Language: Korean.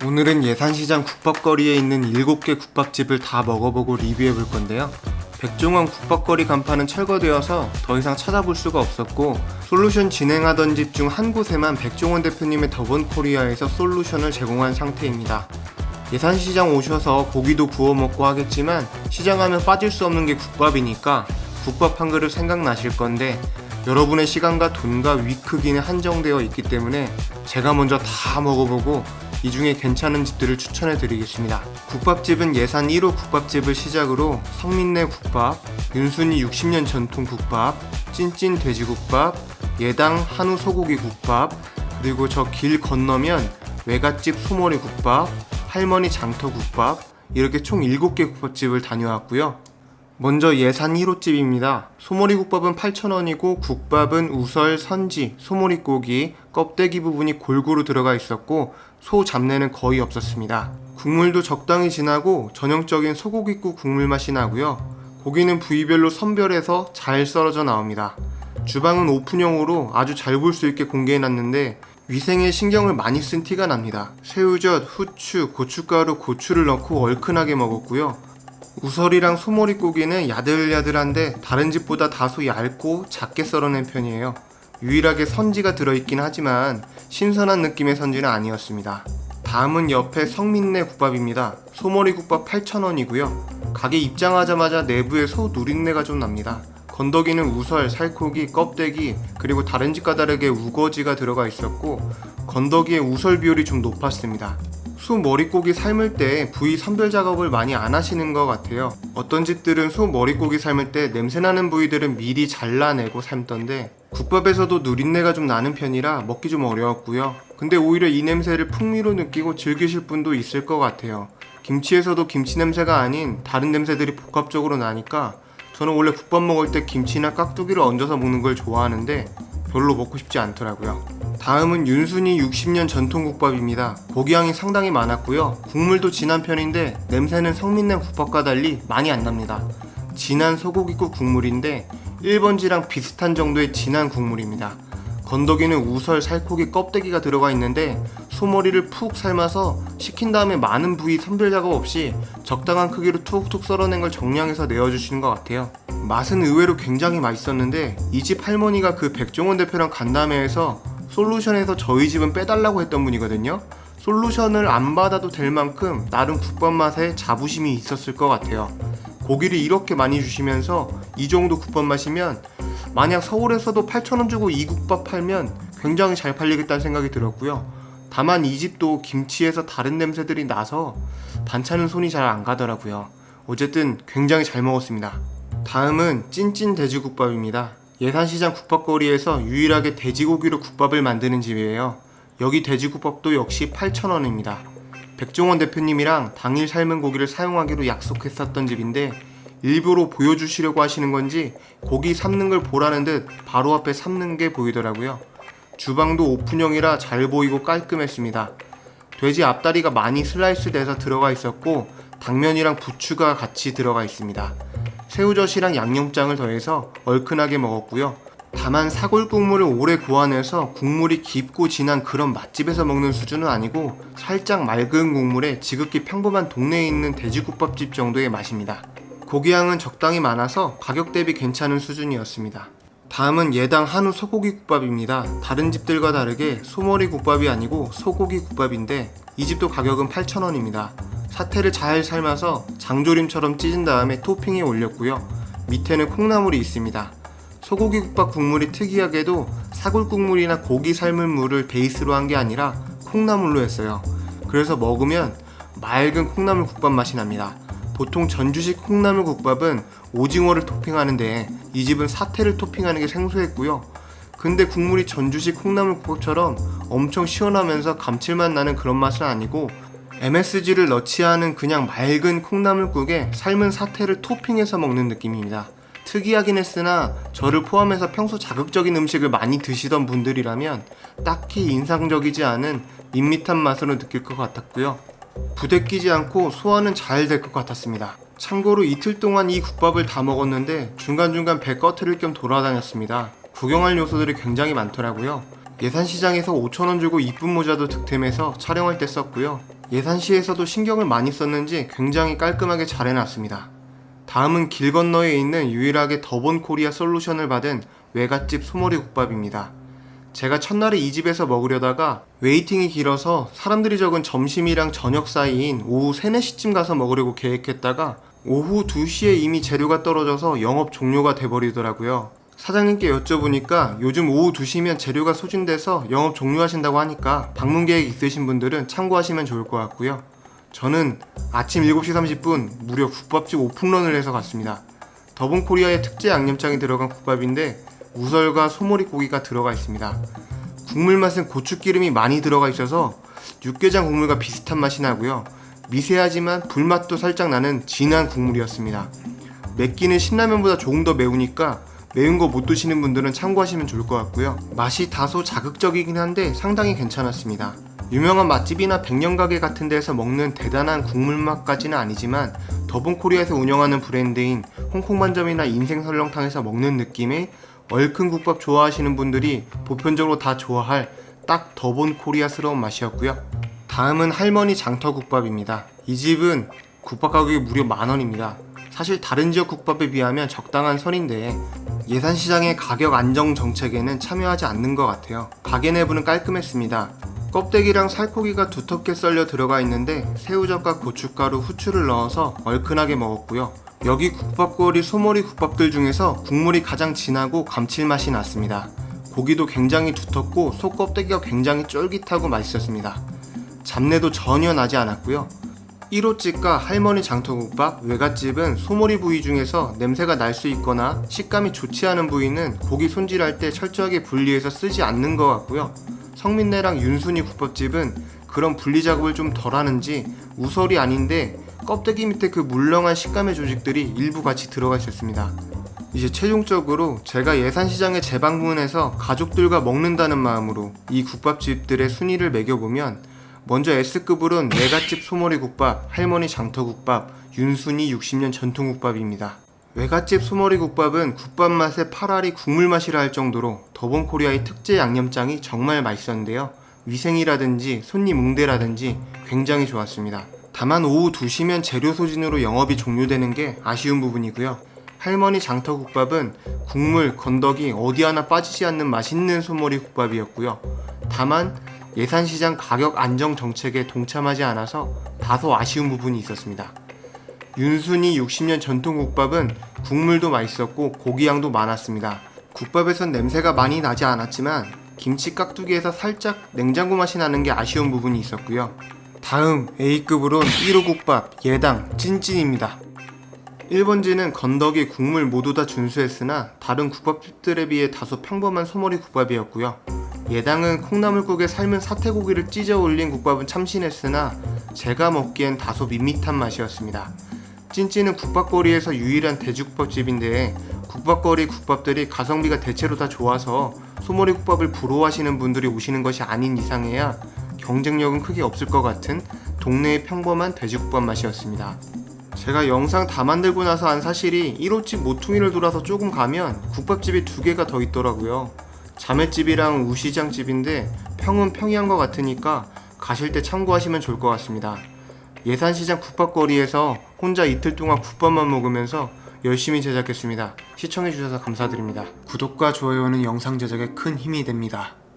오늘은 예산시장 국밥거리에 있는 7개 국밥집을 다 먹어보고 리뷰해 볼 건데요. 백종원 국밥거리 간판은 철거되어서 더 이상 찾아볼 수가 없었고, 솔루션 진행하던 집 중 한 곳에만 백종원 대표님의 더본코리아에서 솔루션을 제공한 상태입니다. 예산시장 오셔서 고기도 구워 먹고 하겠지만 시장 가면 빠질 수 없는 게 국밥이니까 국밥 한 그릇 생각나실 건데, 여러분의 시간과 돈과 위 크기는 한정되어 있기 때문에 제가 먼저 다 먹어보고 이 중에 괜찮은 집들을 추천해 드리겠습니다. 국밥집은 예산 1호 국밥집을 시작으로 성민내 국밥, 윤순이 60년 전통 국밥, 찐찐 돼지국밥, 예당 한우 소고기 국밥, 그리고 저 길 건너면 외갓집 소머리 국밥, 할머니 장터 국밥, 이렇게 총 7개 국밥집을 다녀왔고요. 먼저 예산 1호집입니다. 소머리 국밥은 8,000원이고 국밥은 우설, 선지, 소머리고기, 껍데기 부분이 골고루 들어가 있었고 소 잡내는 거의 없었습니다. 국물도 적당히 진하고 전형적인 소고기국 국물 맛이 나고요. 고기는 부위별로 선별해서 잘 썰어져 나옵니다. 주방은 오픈형으로 아주 잘 볼 수 있게 공개해놨는데 위생에 신경을 많이 쓴 티가 납니다. 새우젓, 후추, 고춧가루, 고추를 넣고 얼큰하게 먹었고요. 우설이랑 소머리고기는 야들야들한데 다른 집보다 다소 얇고 작게 썰어낸 편이에요. 유일하게 선지가 들어있긴 하지만 신선한 느낌의 선지는 아니었습니다. 다음은 옆에 성민내 국밥입니다. 소머리국밥 8,000원이고요. 가게 입장하자마자 내부에 소 누린내가 좀 납니다. 건더기는 우설, 살코기, 껍데기, 그리고 다른 집과 다르게 우거지가 들어가 있었고 건더기의 우설 비율이 좀 높았습니다. 소 머릿고기 삶을 때 부위 선별 작업을 많이 안 하시는 것 같아요. 어떤 집들은 소 머릿고기 삶을 때 냄새나는 부위들은 미리 잘라내고 삶던데 국밥에서도 누린내가 좀 나는 편이라 먹기 좀 어려웠고요. 근데 오히려 이 냄새를 풍미로 느끼고 즐기실 분도 있을 것 같아요. 김치에서도 김치 냄새가 아닌 다른 냄새들이 복합적으로 나니까 저는 원래 국밥 먹을 때 김치나 깍두기를 얹어서 먹는 걸 좋아하는데 별로 먹고 싶지 않더라고요. 다음은 윤순이 60년 전통국밥입니다. 고기향이 상당히 많았고요. 국물도 진한 편인데 냄새는 성민내 국밥과 달리 많이 안 납니다. 진한 소고기국 국물인데 1번지랑 비슷한 정도의 진한 국물입니다. 건더기는 우설, 살코기, 껍데기가 들어가 있는데 소머리를 푹 삶아서 식힌 다음에 많은 부위 선별 작업 없이 적당한 크기로 툭툭 썰어낸 걸 정량해서 내어주시는 것 같아요. 맛은 의외로 굉장히 맛있었는데 이 집 할머니가 그 백종원 대표랑 간담회에서 솔루션에서 저희 집은 빼달라고 했던 분이거든요. 솔루션을 안 받아도 될 만큼 나름 국밥 맛에 자부심이 있었을 것 같아요. 고기를 이렇게 많이 주시면서 이 정도 국밥 맛이면 만약 서울에서도 8,000원 주고 이 국밥 팔면 굉장히 잘 팔리겠다는 생각이 들었고요. 다만 이 집도 김치에서 다른 냄새들이 나서 반찬은 손이 잘 안 가더라고요. 어쨌든 굉장히 잘 먹었습니다. 다음은 찐찐 돼지국밥입니다. 예산시장 국밥거리에서 유일하게 돼지고기로 국밥을 만드는 집이에요. 여기 돼지국밥도 역시 8,000원입니다. 백종원 대표님이랑 당일 삶은 고기를 사용하기로 약속했었던 집인데 일부러 보여주시려고 하시는 건지 고기 삶는 걸 보라는 듯 바로 앞에 삶는 게 보이더라고요. 주방도 오픈형이라 잘 보이고 깔끔했습니다. 돼지 앞다리가 많이 슬라이스 돼서 들어가 있었고 당면이랑 부추가 같이 들어가 있습니다. 새우젓이랑 양념장을 더해서 얼큰하게 먹었고요. 다만 사골 국물을 오래 고안해서 국물이 깊고 진한 그런 맛집에서 먹는 수준은 아니고 살짝 맑은 국물에 지극히 평범한 동네에 있는 돼지국밥집 정도의 맛입니다. 고기향은 적당히 많아서 가격 대비 괜찮은 수준이었습니다. 다음은 예당 한우 소고기 국밥입니다. 다른 집들과 다르게 소머리 국밥이 아니고 소고기 국밥인데 이 집도 가격은 8,000원입니다. 사태를 잘 삶아서 장조림처럼 찢은 다음에 토핑에 올렸고요. 밑에는 콩나물이 있습니다. 소고기 국밥 국물이 특이하게도 사골 국물이나 고기 삶은 물을 베이스로 한 게 아니라 콩나물로 했어요. 그래서 먹으면 맑은 콩나물 국밥 맛이 납니다. 보통 전주식 콩나물 국밥은 오징어를 토핑하는데 이 집은 사태를 토핑하는 게 생소했고요. 근데 국물이 전주식 콩나물 국밥처럼 엄청 시원하면서 감칠맛 나는 그런 맛은 아니고 MSG를 넣지 않은 그냥 맑은 콩나물국에 삶은 사태를 토핑해서 먹는 느낌입니다. 특이하긴 했으나 저를 포함해서 평소 자극적인 음식을 많이 드시던 분들이라면 딱히 인상적이지 않은 밋밋한 맛으로 느낄 것 같았고요. 부대끼지 않고 소화는 잘 될 것 같았습니다. 참고로 이틀 동안 이 국밥을 다 먹었는데 중간중간 배 꺼트릴 겸 돌아다녔습니다. 구경할 요소들이 굉장히 많더라고요. 예산시장에서 5,000원 주고 이쁜 모자도 득템해서 촬영할 때 썼고요. 예산시에서도 신경을 많이 썼는지 굉장히 깔끔하게 잘 해놨습니다. 다음은 길 건너에 있는 유일하게 더본코리아 솔루션을 받은 외갓집 소머리 국밥입니다. 제가 첫날에 이 집에서 먹으려다가 웨이팅이 길어서 사람들이 적은 점심이랑 저녁 사이인 오후 3, 4시쯤 가서 먹으려고 계획했다가 오후 2시에 이미 재료가 떨어져서 영업 종료가 돼버리더라고요. 사장님께 여쭤보니까 요즘 오후 2시면 재료가 소진돼서 영업 종료하신다고 하니까 방문 계획 있으신 분들은 참고하시면 좋을 것 같고요. 저는 아침 7시 30분 무려 국밥집 오픈런을 해서 갔습니다. 더본코리아의 특제 양념장이 들어간 국밥인데 우설과 소머리 고기가 들어가 있습니다. 국물 맛은 고추기름이 많이 들어가 있어서 육개장 국물과 비슷한 맛이 나고요. 미세하지만 불맛도 살짝 나는 진한 국물이었습니다. 맵기는 신라면보다 조금 더 매우니까 매운 거 못 드시는 분들은 참고하시면 좋을 것 같고요. 맛이 다소 자극적이긴 한데 상당히 괜찮았습니다. 유명한 맛집이나 백년가게 같은 데서 먹는 대단한 국물 맛까지는 아니지만 더본코리아에서 운영하는 브랜드인 홍콩반점이나 인생설렁탕에서 먹는 느낌의 얼큰 국밥 좋아하시는 분들이 보편적으로 다 좋아할 딱 더본코리아스러운 맛이었고요. 다음은 할머니 장터국밥입니다. 이 집은 국밥 가격이 무려 10,000원입니다. 사실 다른 지역 국밥에 비하면 적당한 선인데 예산시장의 가격 안정 정책에는 참여하지 않는 것 같아요. 가게 내부는 깔끔했습니다. 껍데기랑 살코기가 두텁게 썰려 들어가 있는데 새우젓과 고춧가루, 후추를 넣어서 얼큰하게 먹었고요. 여기 국밥거리 소머리 국밥들 중에서 국물이 가장 진하고 감칠맛이 났습니다. 고기도 굉장히 두텁고 속 껍데기가 굉장히 쫄깃하고 맛있었습니다. 잡내도 전혀 나지 않았고요. 1호집과 할머니 장터국밥, 외갓집은 소머리 부위 중에서 냄새가 날 수 있거나 식감이 좋지 않은 부위는 고기 손질할 때 철저하게 분리해서 쓰지 않는 것 같고요. 성민네랑 윤순이 국밥집은 그런 분리 작업을 좀 덜 하는지 우설이 아닌데 껍데기 밑에 그 물렁한 식감의 조직들이 일부 같이 들어가 있었습니다. 이제 최종적으로 제가 예산시장에 재방문해서 가족들과 먹는다는 마음으로 이 국밥집들의 순위를 매겨보면 먼저 S급으로는 외갓집 소머리 국밥, 할머니 장터국밥, 윤순이 60년 전통국밥입니다. 외갓집 소머리 국밥은 국밥 맛에 파라리 국물 맛이라 할 정도로 더본코리아의 특제 양념장이 정말 맛있었는데요. 위생이라든지 손님 응대라든지 굉장히 좋았습니다. 다만 오후 2시면 재료 소진으로 영업이 종료되는 게 아쉬운 부분이고요. 할머니 장터국밥은 국물, 건더기 어디 하나 빠지지 않는 맛있는 소머리 국밥이었고요. 다만 예산시장 가격 안정 정책에 동참하지 않아서 다소 아쉬운 부분이 있었습니다. 윤순이 60년 전통국밥은 국물도 맛있었고 고기양도 많았습니다. 국밥에선 냄새가 많이 나지 않았지만 김치 깍두기에서 살짝 냉장고 맛이 나는 게 아쉬운 부분이 있었고요. 다음 A급으론 1호 국밥 예당 찐찐입니다. 1번지는 건더기, 국물 모두 다 준수했으나 다른 국밥집들에 비해 다소 평범한 소머리 국밥이었고요. 예당은 콩나물국에 삶은 사태고기를 찢어 올린 국밥은 참신했으나 제가 먹기엔 다소 밋밋한 맛이었습니다. 찐찐은 국밥거리에서 유일한 돼지국밥집인데 국밥거리 국밥들이 가성비가 대체로 다 좋아서 소머리 국밥을 부러워하시는 분들이 오시는 것이 아닌 이상해야 경쟁력은 크게 없을 것 같은 동네의 평범한 돼지국밥 맛이었습니다. 제가 영상 다 만들고 나서 한 사실이 1호집 모퉁이를 돌아서 조금 가면 국밥집이 2개가 더 있더라고요. 자매집이랑 우시장집인데 평은 평이한 것 같으니까 가실 때 참고하시면 좋을 것 같습니다. 예산시장 국밥거리에서 혼자 이틀 동안 국밥만 먹으면서 열심히 제작했습니다. 시청해주셔서 감사드립니다. 구독과 좋아요는 영상 제작에 큰 힘이 됩니다.